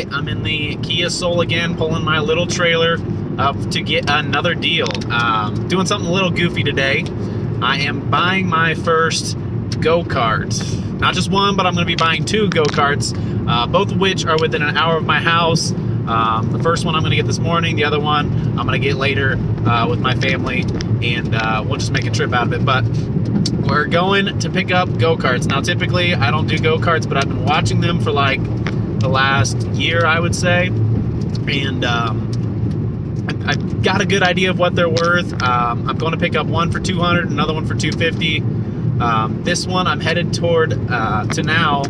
right, I'm in the Kia Soul again, pulling my little trailer up to get another deal. Doing something a little goofy today. I am buying my first go-kart. Not just one, but I'm going to be buying 2 go-karts, both of which are within an hour of my house. The first one I'm going to get this morning, the other one I'm going to get later with my family, and we'll just make a trip out of it. But we're going to pick up go-karts. Now, typically, I don't do go-karts, but I've been watching them for like the last year, I would say, and I've got a good idea of what they're worth. I'm going to pick up one for $200, another one for $250. This one I'm headed toward to now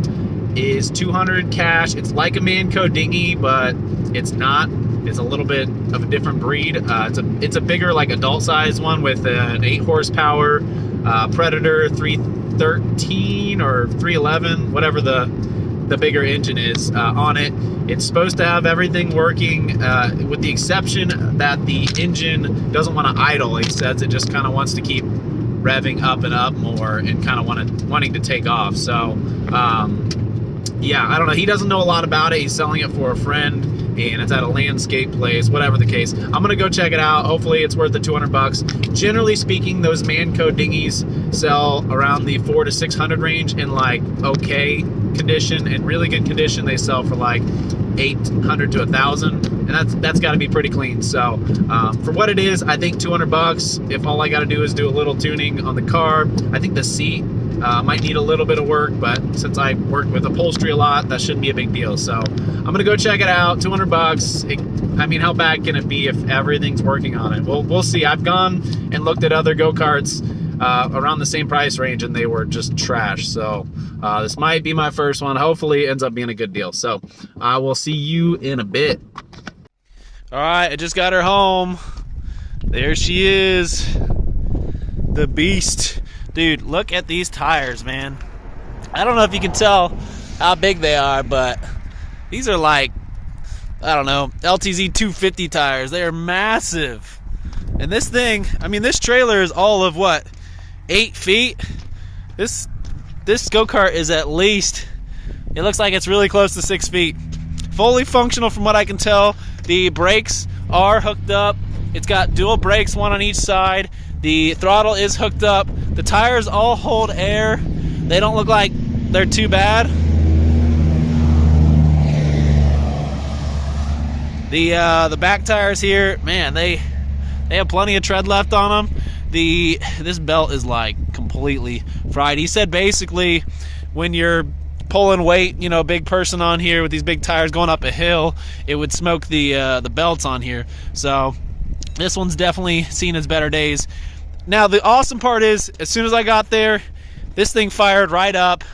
is $200 cash. It's like a Manco dinghy, but it's not. It's a little bit of a different breed. It's a bigger, like, adult size one with an 8 horsepower Predator 313 or 311, whatever the bigger engine is on it. It's supposed to have everything working, with the exception that the engine doesn't want to idle. It says it just kind of wants to keep revving up and up more and kind of wanting to take off. So yeah, I don't know. He doesn't know a lot about it. He's selling it for a friend, and it's at a landscape place, whatever the case. I'm going to go check it out. Hopefully it's worth the $200. Generally speaking, those Manco dinghies sell around the $400 to $600 range in like okay condition. In really good condition, they sell for like $800 to $1,000, and that's got to be pretty clean. So for what it is, I think $200. If all I got to do is do a little tuning on the car, I think the seat might need a little bit of work, but since I work with upholstery a lot, that shouldn't be a big deal. So I'm gonna go check it out. $200. I mean, how bad can it be if everything's working on it? Well, we'll see. I've gone and looked at other go-karts around the same price range, and they were just trash. So this might be my first one. Hopefully it ends up being a good deal. So I will see you in a bit. All right, I just got her home. There she is, the beast. Dude, look at these tires, man. I don't know if you can tell how big they are, but these are like, I don't know, LTZ 250 tires. They are massive. And this thing, I mean, this trailer is all of what, 8 feet? This go-kart is at least, it looks like it's really close to 6 feet. Fully functional from what I can tell. The brakes are hooked up. It's got dual brakes, one on each side. The throttle is hooked up. The tires all hold air. They don't look like they're too bad. The back tires here, man, they have plenty of tread left on them. This belt is like completely fried. He said basically when you're pulling weight, you know, big person on here with these big tires going up a hill, it would smoke the belts on here. So this one's definitely seen its better days. Now, the awesome part is, as soon as I got there, this thing fired right up.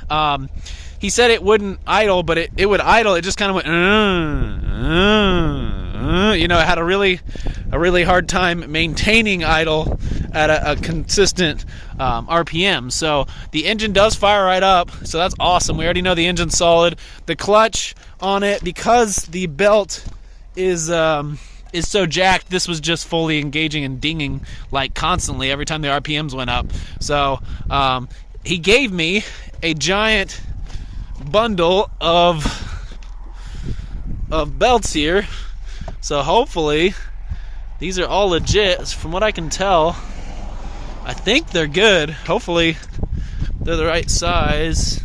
He said it wouldn't idle, but it would idle. It just kind of went, you know, it had a really hard time maintaining idle at a consistent RPM. So the engine does fire right up, so that's awesome. We already know the engine's solid. The clutch on it, because the belt is so jacked, this was just fully engaging and dinging like constantly every time the RPMs went up. So he gave me a giant bundle of belts here, so hopefully these are all legit. From what I can tell, I think they're good. Hopefully they're the right size.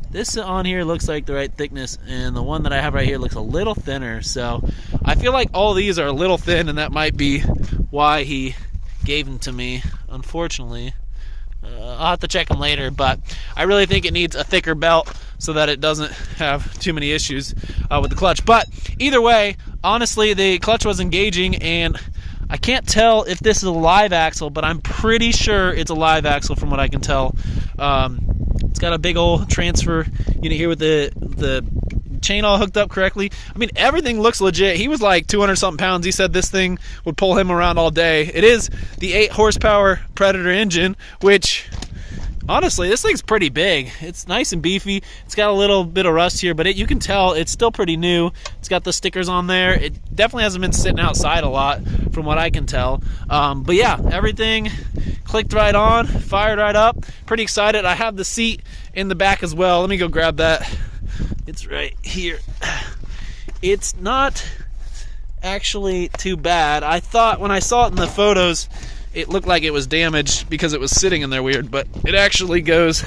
This on here looks like the right thickness, and the one that I have right here looks a little thinner. So I feel like all these are a little thin, and that might be why he gave them to me, unfortunately. I'll have to check them later, but I really think it needs a thicker belt so that it doesn't have too many issues with the clutch. But either way, honestly, the clutch was engaging, and I can't tell if this is a live axle, but I'm pretty sure it's a live axle from what I can tell. It's got a big old transfer unit here with the chain all hooked up correctly. I mean, everything looks legit. He was like 200 something pounds. He said this thing would pull him around all day. It is the 8 horsepower Predator engine, which honestly, this thing's pretty big. It's nice and beefy. It's got a little bit of rust here, but you can tell it's still pretty new. It's got the stickers on there. It definitely hasn't been sitting outside a lot from what I can tell. But yeah, everything clicked right on, fired right up. Pretty excited. I have the seat in the back as well. Let me go grab that It's right here. It's not actually too bad. I thought when I saw it in the photos, it looked like it was damaged because it was sitting in there weird, but it actually goes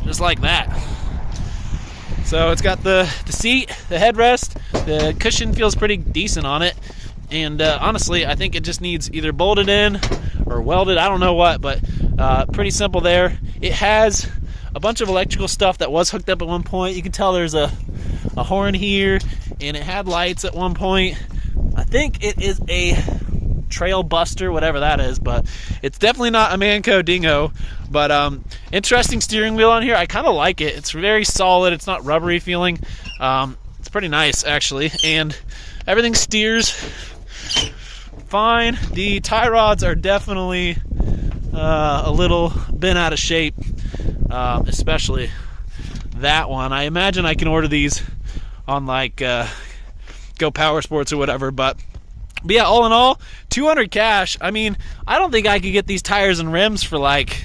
just like that. So it's got the seat, the headrest, the cushion feels pretty decent on it, and honestly, I think it just needs either bolted in or welded, I don't know what, but pretty simple there. It has a bunch of electrical stuff that was hooked up at one point. You can tell there's a horn here, and it had lights at one point. I think it is a trail buster, whatever that is, but it's definitely not a Manco Dingo. But interesting steering wheel on here. I kind of like it. It's very solid. It's not rubbery feeling. It's pretty nice actually, and everything steers fine. The tie rods are definitely a little bent out of shape, especially that one. I imagine I can order these on like Go Power Sports or whatever, but yeah, all in all, $200 cash. I mean, I don't think I could get these tires and rims for like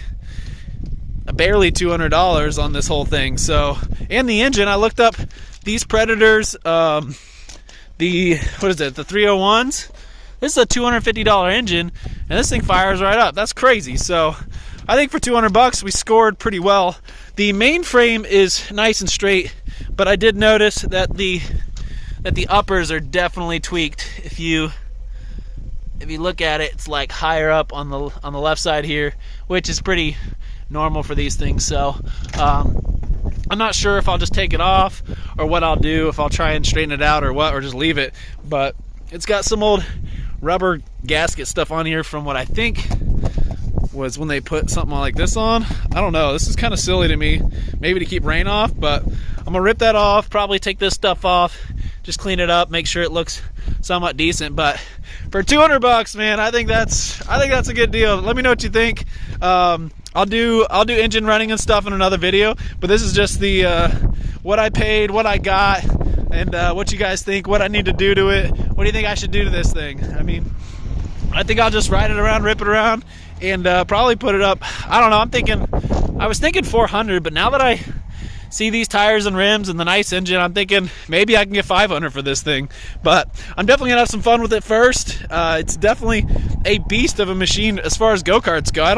barely $200 on this whole thing. So, and the engine, I looked up these Predators, the 301s. This is a $250 engine, and this thing fires right up. That's crazy. So I think for $200 we scored pretty well. The main frame is nice and straight, but I did notice that the uppers are definitely tweaked. If you look at it, it's like higher up on the left side here, which is pretty normal for these things. So I'm not sure if I'll just take it off or what I'll do, if I'll try and straighten it out or what, or just leave it. But it's got some old rubber gasket stuff on here from what I think was when they put something like this on. I don't know, this is kind of silly to me, maybe to keep rain off, but I'm gonna rip that off, probably take this stuff off, just clean it up, make sure it looks somewhat decent. But for $200, man, I think that's a good deal. Let me know what you think. I'll do engine running and stuff in another video, but this is just the what I paid, what I got, and what you guys think, what I need to do to it. What do you think I should do to this thing? I mean, I think I'll just ride it around, rip it around, and probably put it up. I don't know, I was thinking 400, but now that I see these tires and rims and the nice engine, I'm thinking maybe I can get 500 for this thing. But I'm definitely gonna have some fun with it first. It's definitely a beast of a machine as far as go-karts go. I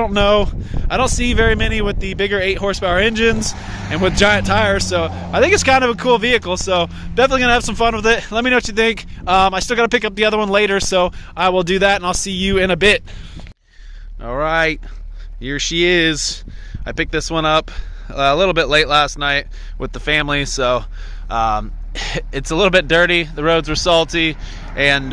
don't see very many with the bigger 8 horsepower engines and with giant tires, so I think it's kind of a cool vehicle. So definitely gonna have some fun with it. Let me know what you think. I still gotta pick up the other one later, so I will do that, and I'll see you in a bit. All right, here she is. I picked this one up a little bit late last night with the family, so it's a little bit dirty. The roads were salty, and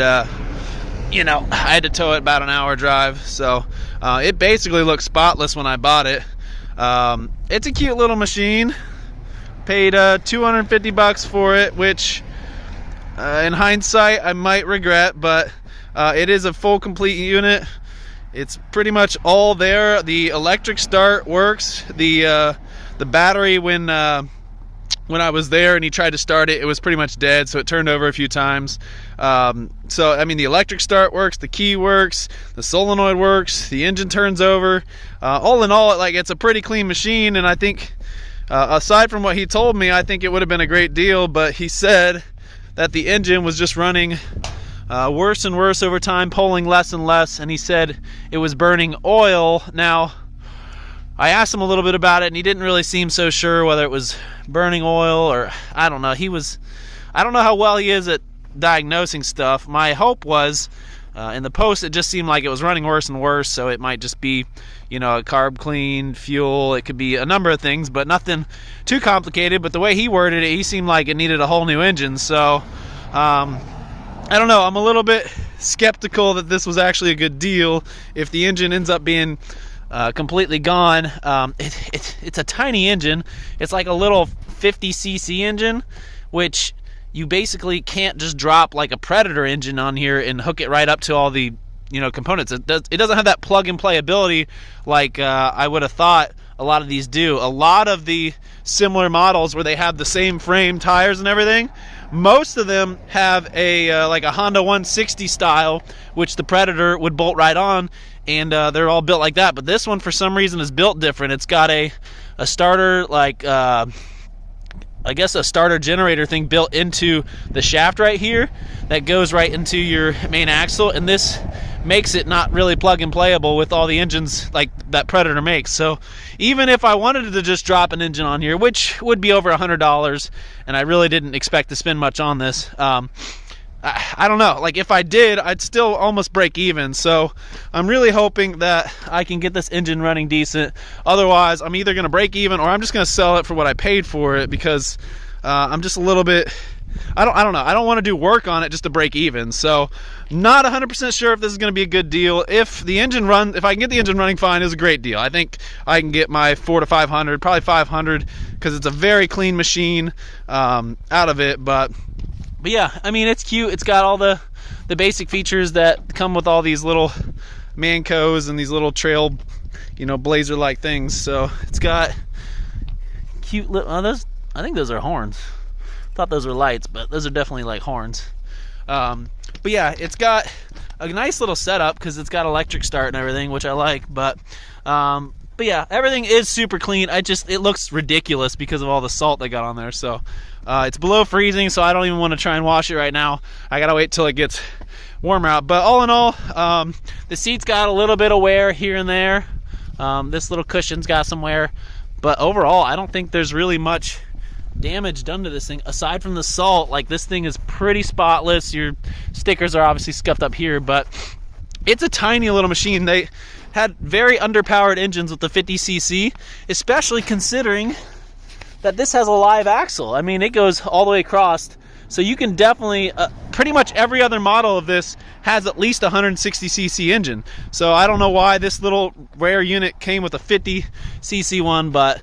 you know, I had to tow it about an hour drive, so it basically looks spotless when I bought it. It's a cute little machine. Paid $250 for it, which in hindsight I might regret, but it is a full complete unit. It's pretty much all there. The electric start works. The battery, when I was there and he tried to start it, it was pretty much dead, so it turned over a few times. So I mean, the electric start works, the key works, the solenoid works, the engine turns over. All in all, it's a pretty clean machine, and I think aside from what he told me, I think it would have been a great deal. But he said that the engine was just running worse and worse over time, pulling less and less, and he said it was burning oil. Now, I asked him a little bit about it, and he didn't really seem so sure whether it was burning oil or I don't know. I don't know how well he is at diagnosing stuff. My hope was, in the post, it just seemed like it was running worse and worse, so it might just be, a carb clean, fuel. It could be a number of things, but nothing too complicated. But the way he worded it, he seemed like it needed a whole new engine. So, I don't know. I'm a little bit skeptical that this was actually a good deal if the engine ends up being completely gone. It's a tiny engine. It's like a little 50cc engine, which you basically can't just drop like a Predator engine on here and hook it right up to all the components. It doesn't have that plug and play ability like I would have thought a lot of these do. A lot of the similar models where they have the same frame, tires, and everything, most of them have a like a Honda 160 style, which the Predator would bolt right on. and they're all built like that. But this one, for some reason, is built different. It's got a starter, like I guess a starter generator thing built into the shaft right here that goes right into your main axle, and this makes it not really plug and playable with all the engines like that Predator makes. So even if I wanted to just drop an engine on here, which would be over $100, and I really didn't expect to spend much on this, I don't know, like if I did, I'd still almost break even. So I'm really hoping that I can get this engine running decent. Otherwise, I'm either going to break even, or I'm just going to sell it for what I paid for it, because I'm just a little bit, I don't know, I don't want to do work on it just to break even. So not 100% sure if this is going to be a good deal. If I can get the engine running fine, it's a great deal. I think I can get my 400 to 500, probably 500, because it's a very clean machine out of it. But yeah, I mean, it's cute. It's got all the basic features that come with all these little Mancos and these little trail, blazer like things. So it's got cute little, I think those are horns. Thought those were lights, but those are definitely like horns. But yeah, it's got a nice little setup because it's got electric start and everything, which I like. But yeah, everything is super clean. It looks ridiculous because of all the salt they got on there. So it's below freezing, so I don't even want to try and wash it right now. I gotta wait till it gets warmer out. But all in all, the seat's got a little bit of wear here and there. This little cushion's got some wear, but overall, I don't think there's really much damage done to this thing aside from the salt. Like, this thing is pretty spotless. Your stickers are obviously scuffed up here, but it's a tiny little machine. They had very underpowered engines with the 50cc, especially considering that this has a live axle. I mean, it goes all the way across, so you can definitely pretty much every other model of this has at least a 160cc engine. So I don't know why this little rare unit came with a 50cc one, but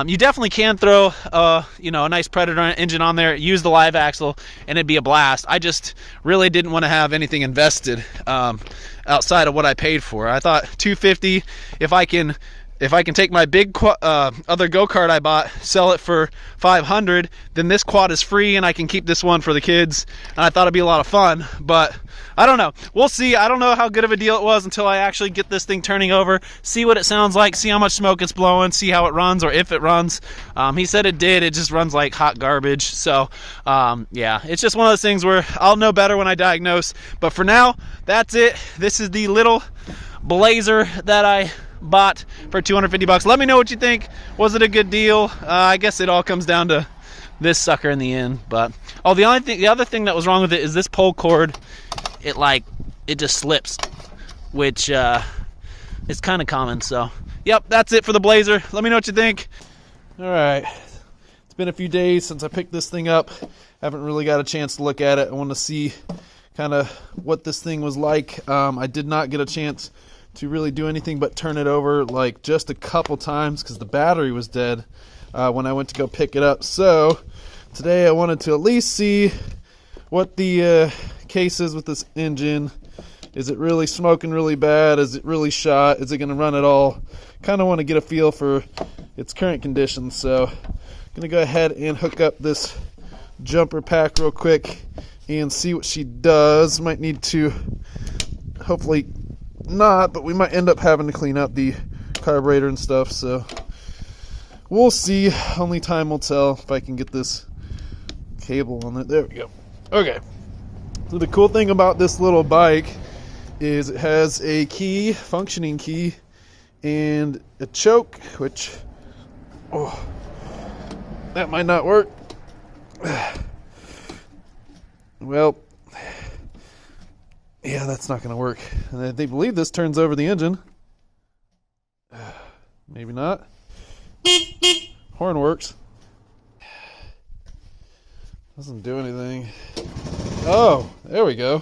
you definitely can throw a nice Predator engine on there, use the live axle, and it'd be a blast. I just really didn't want to have anything invested outside of what I paid for. I thought $250, if I can take my big other go-kart I bought, sell it for $500, then this quad is free and I can keep this one for the kids. And I thought it'd be a lot of fun, but I don't know. We'll see. I don't know how good of a deal it was until I actually get this thing turning over, see what it sounds like, see how much smoke it's blowing, see how it runs, or if it runs. He said it did. It just runs like hot garbage. So yeah, it's just one of those things where I'll know better when I diagnose. But for now, that's it. This is the little Blazer that I bought for $250. Let me know what you think. Was it a good deal? I guess it all comes down to this sucker in the end. But the other thing that was wrong with it is this pull cord. It just slips, which is kind of common. So yep, that's it for the Blazer. Let me know what you think. All right, it's been a few days since I picked this thing up. Haven't really got a chance to look at it. I want to see kind of what this thing was like. I did not get a chance to really do anything but turn it over like just a couple times because the battery was dead when I went to go pick it up. So today I wanted to at least see what the case is with this engine. Is it really smoking really bad? Is it really shot? Is it going to run at all? Kind of want to get a feel for its current condition. So I'm going to go ahead and hook up this jumper pack real quick and see what she does. Might need to, hopefully not, but we might end up having to clean out the carburetor and stuff, so we'll see. Only time will tell if I can get this cable on it. There we go. Okay, so the cool thing about this little bike is it has a key, functioning key, and a choke, which that might not work. Well, yeah, that's not going to work. And they believe this turns over the engine. Maybe not. Horn works. Doesn't do anything. Oh, there we go.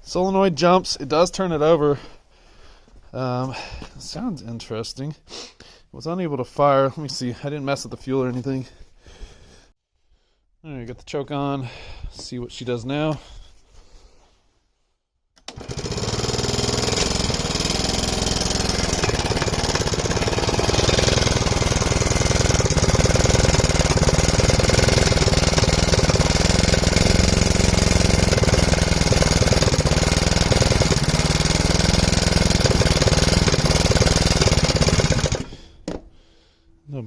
Solenoid jumps. It does turn it over. Sounds interesting. Was unable to fire. Let me see. I didn't mess with the fuel or anything. All right, got the choke on. See what she does now.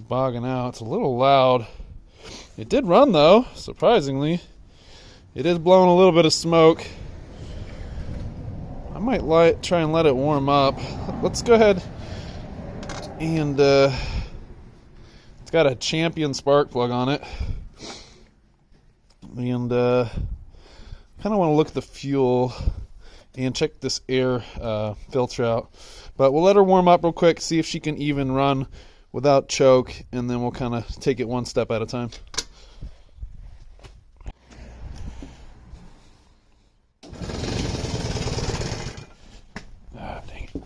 bogging out. It's a little loud. It did run though, surprisingly. It is blowing a little bit of smoke. I might try and let it warm up. Let's go ahead and it's got a Champion spark plug on it. And kind of want to look at the fuel and check this air filter out. But we'll let her warm up real quick, see if she can even run without choke, and then we'll kind of take it one step at a time. Ah, dang it.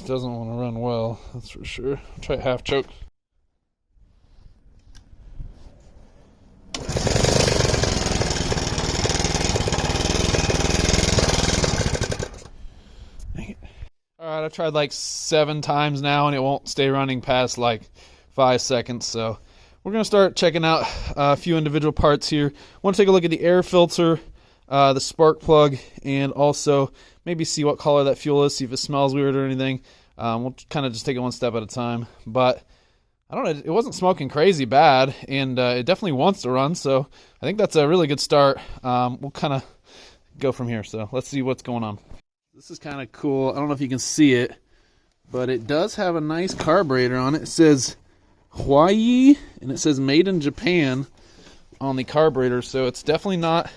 Doesn't want to run well, that's for sure. I'll try half choke. Alright, I've tried like 7 times now and it won't stay running past like 5 seconds, so we're going to start checking out a few individual parts here. I want to take a look at the air filter, the spark plug, and also maybe see what color that fuel is, see if it smells weird or anything. We'll kind of just take it one step at a time, but I don't know, it wasn't smoking crazy bad, and it definitely wants to run, so I think that's a really good start. We'll kind of go from here, so let's see what's going on. This is kind of cool. I don't know if you can see it, but it does have a nice carburetor on it. It says Hawaii, and it says made in Japan on the carburetor, so it's definitely not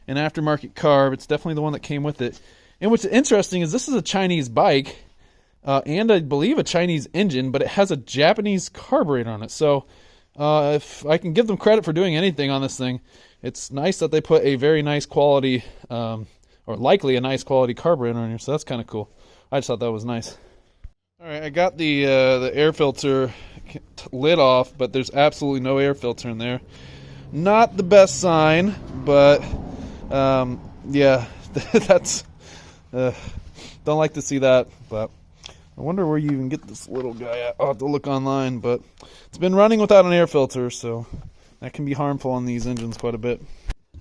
an aftermarket carb. It's definitely the one that came with it. And what's interesting is this is a Chinese bike, and I believe a Chinese engine, but it has a Japanese carburetor on it. So if I can give them credit for doing anything on this thing, it's nice that they put a very nice quality, or likely a nice quality carburetor on here, so that's kind of cool. I just thought that was nice. Alright, I got the air filter lid off, but there's absolutely no air filter in there. Not the best sign, but yeah, that's don't like to see that, but I wonder where you even get this little guy at. I'll have to look online, but it's been running without an air filter, so that can be harmful on these engines quite a bit.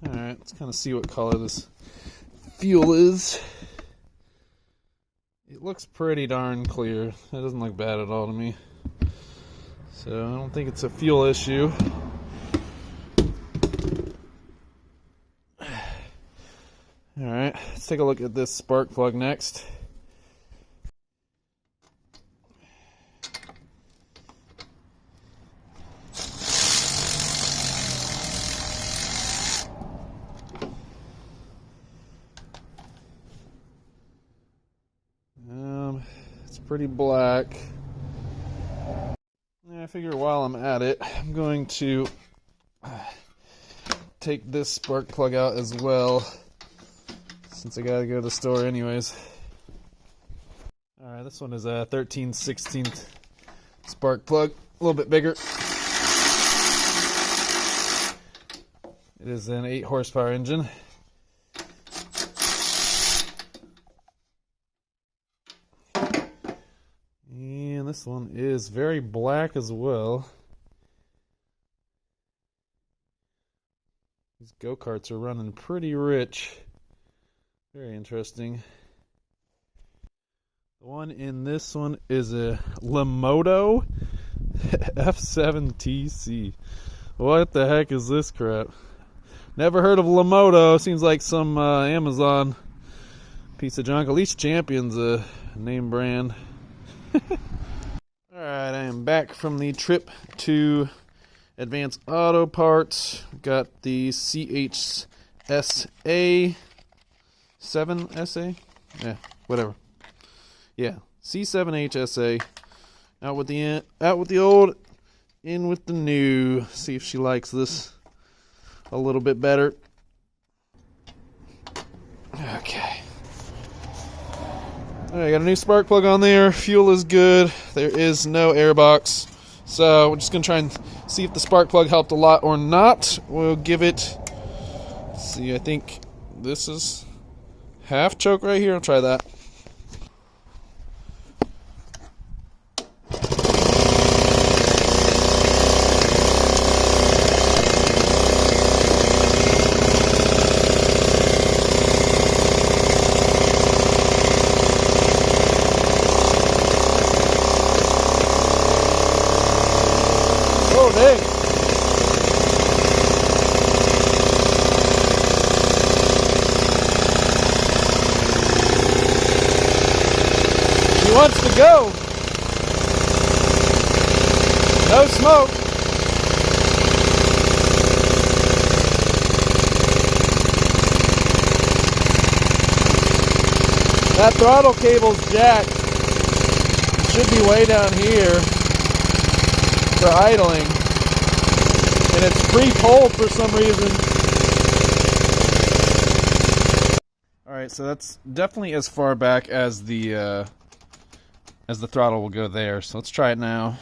Alright, let's kind of see what color this fuel is. It looks pretty darn clear. It doesn't look bad at all to me. So I don't think it's a fuel issue. Alright, let's take a look at this spark plug next. It's pretty black. I figure while I'm at it, I'm going to take this spark plug out as well, since I gotta go to the store anyways. Alright, this one is a 13/16 spark plug, a little bit bigger. It is an 8 horsepower engine. And this one is very black as well. These go-karts are running pretty rich. Very interesting. The one in this one is a Lamoto F7TC. What the heck is this crap? Never heard of Lamoto. Seems like some Amazon piece of junk. At least Champion's a name brand. Alright, I am back from the trip to Advanced Auto Parts. Got the CHSA 7SA? Yeah, whatever. Yeah, C7HSA. Out with the old, in with the new. See if she likes this a little bit better. Okay. Alright, got a new spark plug on there. Fuel is good. There is no air box. So we're just going to try and see if the spark plug helped a lot or not. We'll give it, let's see, I think this is half choke right here. I'll try that. wants to go. No smoke. That throttle cable's jacked. It should be way down here for idling. And it's pre-pulled for some reason. Alright, so that's definitely as far back as the throttle will go there. So let's try it now.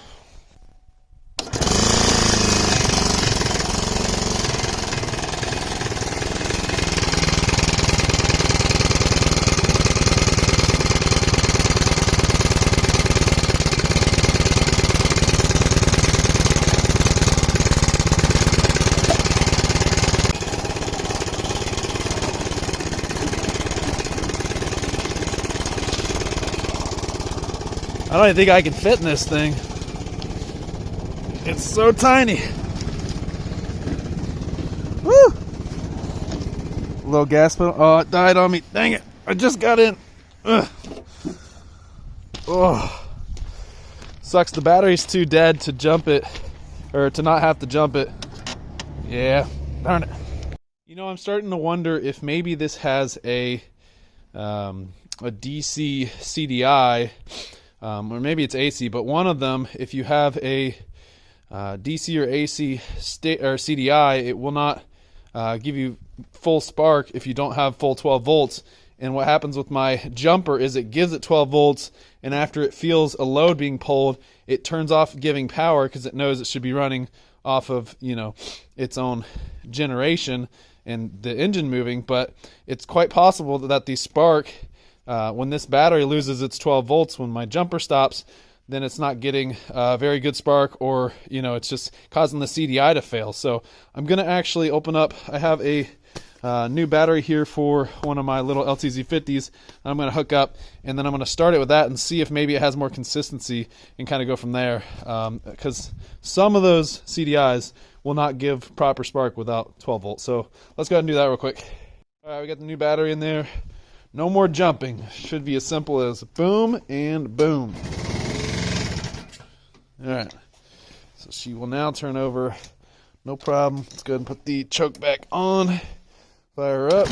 I don't even think I can fit in this thing. It's so tiny. Woo! A little gas pedal. Oh, it died on me. Dang it. I just got in. Ugh. Oh. Sucks. The battery's too dead to jump it, or to not have to jump it. Yeah. Darn it. You know, I'm starting to wonder if maybe this has a DC CDI. Or maybe it's AC, but one of them, if you have a DC or AC or CDI, it will not give you full spark if you don't have full 12 volts. And what happens with my jumper is it gives it 12 volts, and after it feels a load being pulled, it turns off giving power because it knows it should be running off of, you know, its own generation and the engine moving. But it's quite possible that the spark, when this battery loses its 12 volts, when my jumper stops, then it's not getting very good spark, or, you know, it's just causing the CDI to fail. So I'm going to actually open up, I have a new battery here for one of my little LTZ50s. I'm going to hook up, and then I'm going to start it with that and see if maybe it has more consistency and kind of go from there. Because some of those CDIs will not give proper spark without 12 volts. So let's go ahead and do that real quick. All right, we got the new battery in there. No more jumping. Should be as simple as boom and boom. Alright. So she will now turn over. No problem. Let's go ahead and put the choke back on. Fire her up.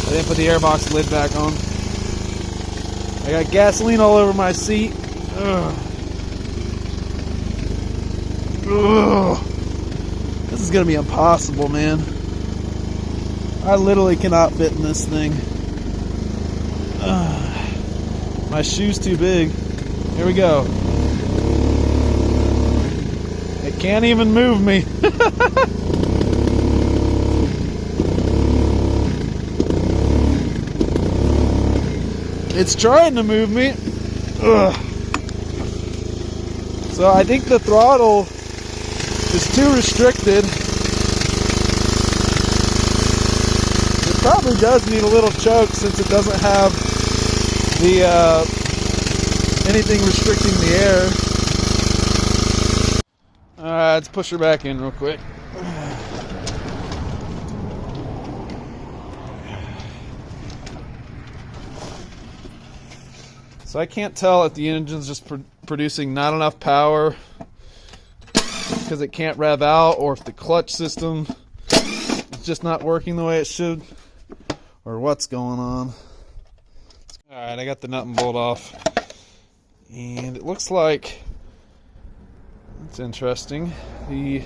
I didn't put the airbox lid back on. I got gasoline all over my seat. Ugh. Ugh. This is gonna be impossible, man. I literally cannot fit in this thing. Ugh. My shoe's too big. Here we go. It can't even move me. It's trying to move me. Ugh. So I think the throttle is too restricted. It probably does need a little choke since it doesn't have the anything restricting the air. Alright, let's push her back in real quick. So I can't tell if the engine's just producing not enough power because it can't rev out, or if the clutch system is just not working the way it should, or what's going on. Alright, I got the nut and bolt off, and it looks like, that's interesting, the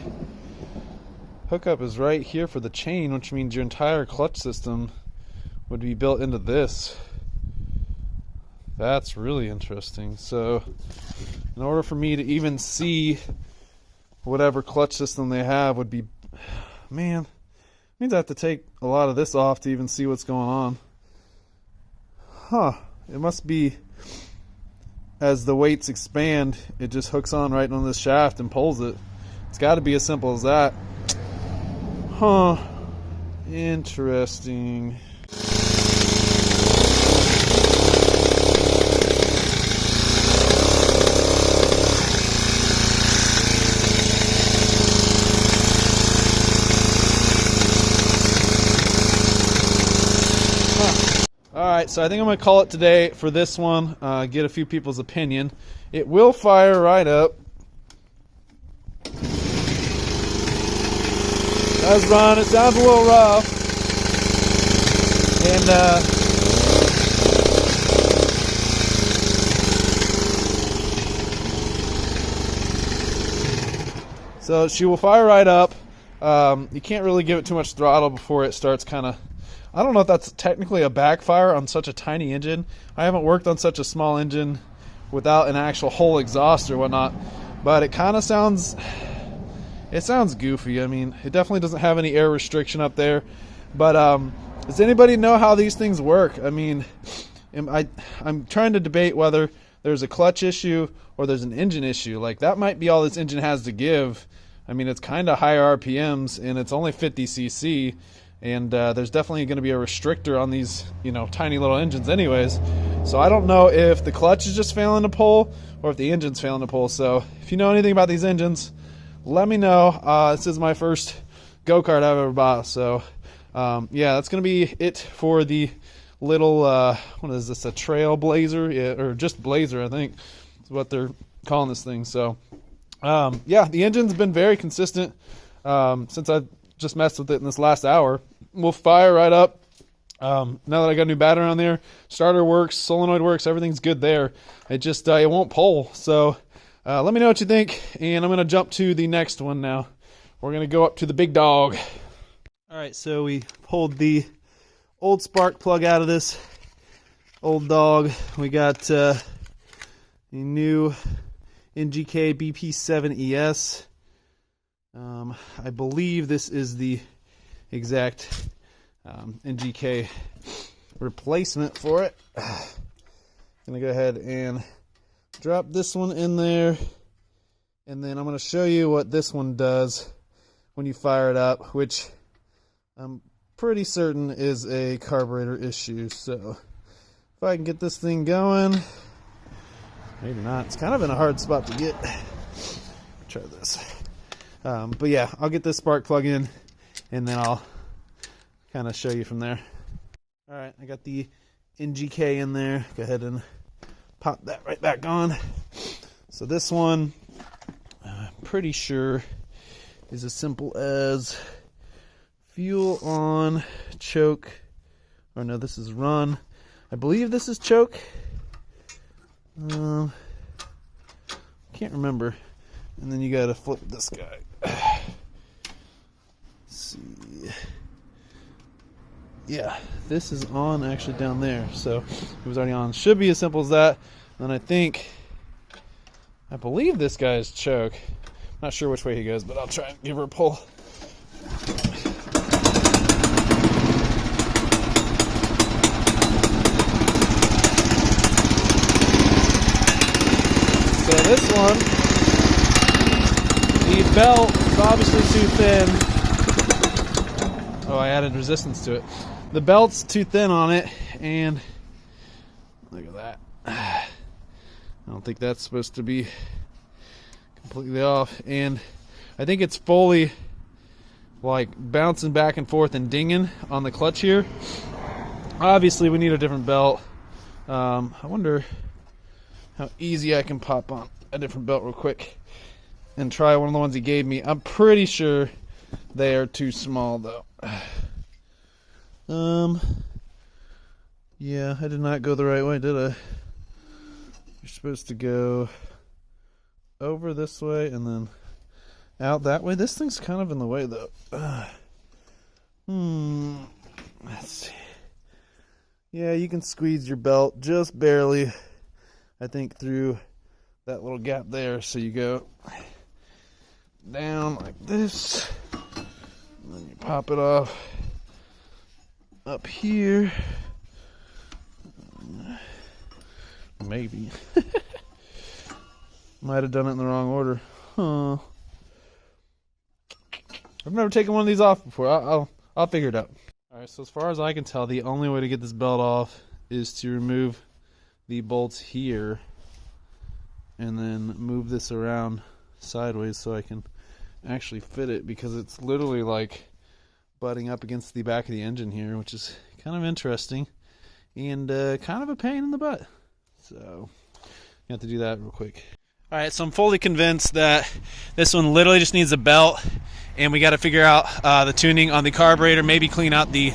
hookup is right here for the chain, which means your entire clutch system would be built into this. That's really interesting. So in order for me to even see whatever clutch system they have would be, man, it means I have to take a lot of this off to even see what's going on. Huh. It must be, as the weights expand, it just hooks on right on this shaft and pulls it. It's got to be as simple as that. Huh. Interesting. Alright, so I think I'm going to call it today for this one, get a few people's opinion. It will fire right up. It does run, it sounds a little rough. And so she will fire right up. You can't really give it too much throttle before it starts kind of, I don't know if that's technically a backfire on such a tiny engine. I haven't worked on such a small engine without an actual whole exhaust or whatnot, but it kind of sounds, it sounds goofy. I mean, it definitely doesn't have any air restriction up there, but does anybody know how these things work? I mean, I'm trying to debate whether there's a clutch issue or there's an engine issue. Like, that might be all this engine has to give. I mean, it's kind of higher RPMs and it's only 50 cc. And there's definitely going to be a restrictor on these, you know, tiny little engines anyways. So I don't know if the clutch is just failing to pull or if the engine's failing to pull. So if you know anything about these engines, let me know. This is my first go-kart I've ever bought. So yeah, that's going to be it for the little, what is this, a Trailblazer? Yeah, or just Blazer, I think is what they're calling this thing. So yeah, the engine's been very consistent since I've just messed with it in this last hour. We'll fire right up. Now that I got a new battery on there, starter works, solenoid works, everything's good there. It just it won't pull. So let me know what you think, and I'm going to jump to the next one now. We're going to go up to the big dog. All right, so we pulled the old spark plug out of this old dog. We got the new NGK BP7ES. I believe this is the exact NGK replacement for it. I'm going to go ahead and drop this one in there, and then I'm going to show you what this one does when you fire it up, which I'm pretty certain is a carburetor issue. So if I can get this thing going, maybe not. It's kind of in a hard spot to get. Try this. But yeah, I'll get this spark plug in, and then I'll kind of show you from there. All right, I got the NGK in there. Go ahead and pop that right back on. So this one, I'm pretty sure, is as simple as fuel on, choke, or no, this is run. I believe this is choke. Can't remember. And then you gotta flip this guy. Let's see. Yeah, this is on actually down there. So it was already on. Should be as simple as that. And I believe this guy's choke. Not sure which way he goes, but I'll try and give her a pull. So this one, the belt is obviously too thin. Oh, I added resistance to it. The belt's too thin on it, and look at that. I don't think that's supposed to be completely off, and I think it's fully like bouncing back and forth and dinging on the clutch here. Obviously we need a different belt. I wonder how easy I can pop on a different belt real quick and try one of the ones he gave me. I'm pretty sure they are too small though. Yeah, I did not go the right way, did I? You're supposed to go over this way and then out that way. This thing's kind of in the way though. Let's see. Yeah, you can squeeze your belt just barely, I think, through that little gap there. So you go down like this, and then you pop it off up here. Maybe. Might have done it in the wrong order. Huh. I've never taken one of these off before. I'll I'll figure it out. All right, so as far as I can tell, the only way to get this belt off is to remove the bolts here and then move this around sideways so I can actually fit it, because it's literally like butting up against the back of the engine here, which is kind of interesting and kind of a pain in the butt. So you have to do that real quick. All right, so I'm fully convinced that this one literally just needs a belt, and we got to figure out the tuning on the carburetor, maybe clean out the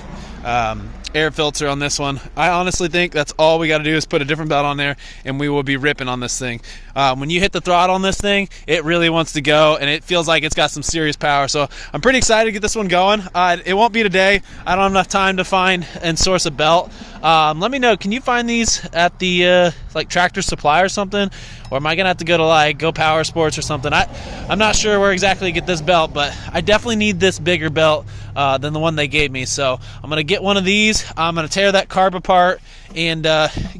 air filter on this one. I honestly think that's all we got to do is put a different belt on there, and we will be ripping on this thing. When you hit the throttle on this thing, it really wants to go, and it feels like it's got some serious power. So I'm pretty excited to get this one going. It won't be today. I don't have enough time to find and source a belt. Let me know, can you find these at the like Tractor Supply or something, or am I gonna have to go to like Go Power Sports or something? I'm not sure where exactly to get this belt, but I definitely need this bigger belt than the one they gave me. So I'm gonna get one of these. I'm gonna tear that carb apart and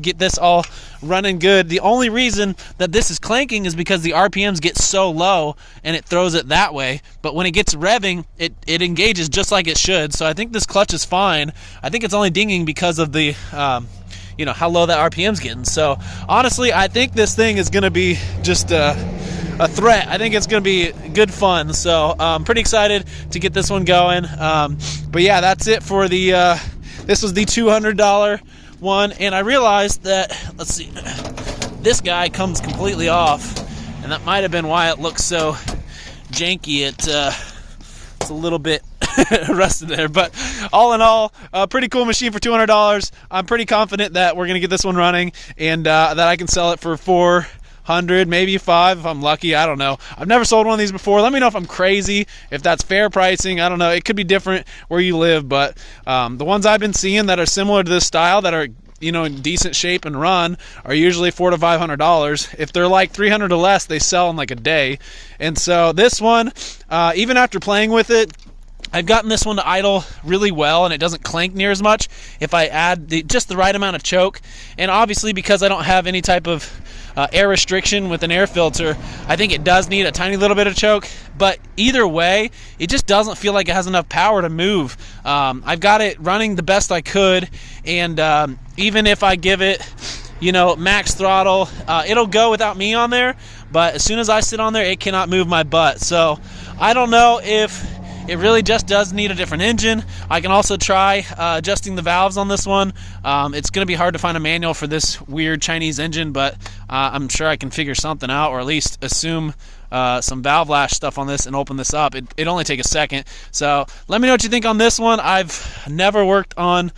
get this all running good. The only reason that this is clanking is because the RPMs get so low and it throws it that way, but when it gets revving, it engages just like it should. So I think this clutch is fine. I think it's only dinging because of the you know, how low that RPM's getting. So honestly, I think this thing is gonna be just a threat. I think it's gonna be good fun. So I'm pretty excited to get this one going. But yeah, that's it for the this was the $200 one, and I realized that, let's see, this guy comes completely off, and that might have been why it looks so janky. It's a little bit rusted there, but all in all, a pretty cool machine for $200. I'm pretty confident that we're gonna get this one running, and that I can sell it for $400, maybe $500 if I'm lucky. I don't know. I've never sold one of these before. Let me know if I'm crazy, if that's fair pricing. I don't know. It could be different where you live, but the ones I've been seeing that are similar to this style, that are, you know, in decent shape and run, are usually $400 to $500. If they're like $300 or less, they sell in like a day. And so this one, even after playing with it, I've gotten this one to idle really well, and it doesn't clank near as much if I add just the right amount of choke. And obviously, because I don't have any type of air restriction with an air filter, I think it does need a tiny little bit of choke. But either way, it just doesn't feel like it has enough power to move. I've got it running the best I could, and even if I give it, you know, max throttle, it'll go without me on there. But as soon as I sit on there, it cannot move my butt. So I don't know if it really just does need a different engine. I can also try adjusting the valves on this one. It's going to be hard to find a manual for this weird Chinese engine, but I'm sure I can figure something out, or at least assume some valve lash stuff on this and open this up. It only take a second. So let me know what you think on this one. I've never worked on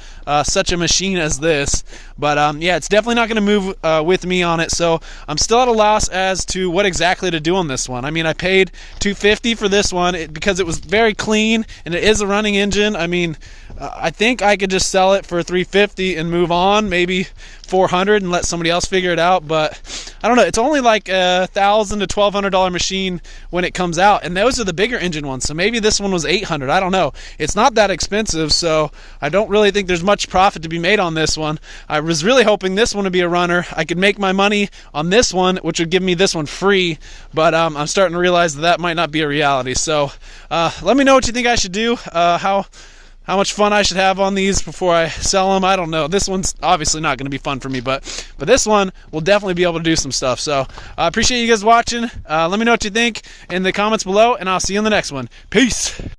such a machine as this, but yeah, it's definitely not going to move with me on it. So I'm still at a loss as to what exactly to do on this one. I mean, I paid $250 for this one because it was very clean and it is a running engine. I mean, I think I could just sell it for $350 and move on, maybe $400, and let somebody else figure it out. But I don't know. It's only like a $1,000 to $1,200 machine when it comes out, and those are the bigger engine ones. So maybe this one was $800. I don't know. It's not that expensive, so I don't really think there's much profit to be made on this one. I was really hoping this one would be a runner. I could make my money on this one, which would give me this one free. But I'm starting to realize that might not be a reality. So let me know what you think I should do. How much fun I should have on these before I sell them. I don't know. This one's obviously not going to be fun for me, but this one will definitely be able to do some stuff. So I appreciate you guys watching. Let me know what you think in the comments below, and I'll see you in the next one. Peace.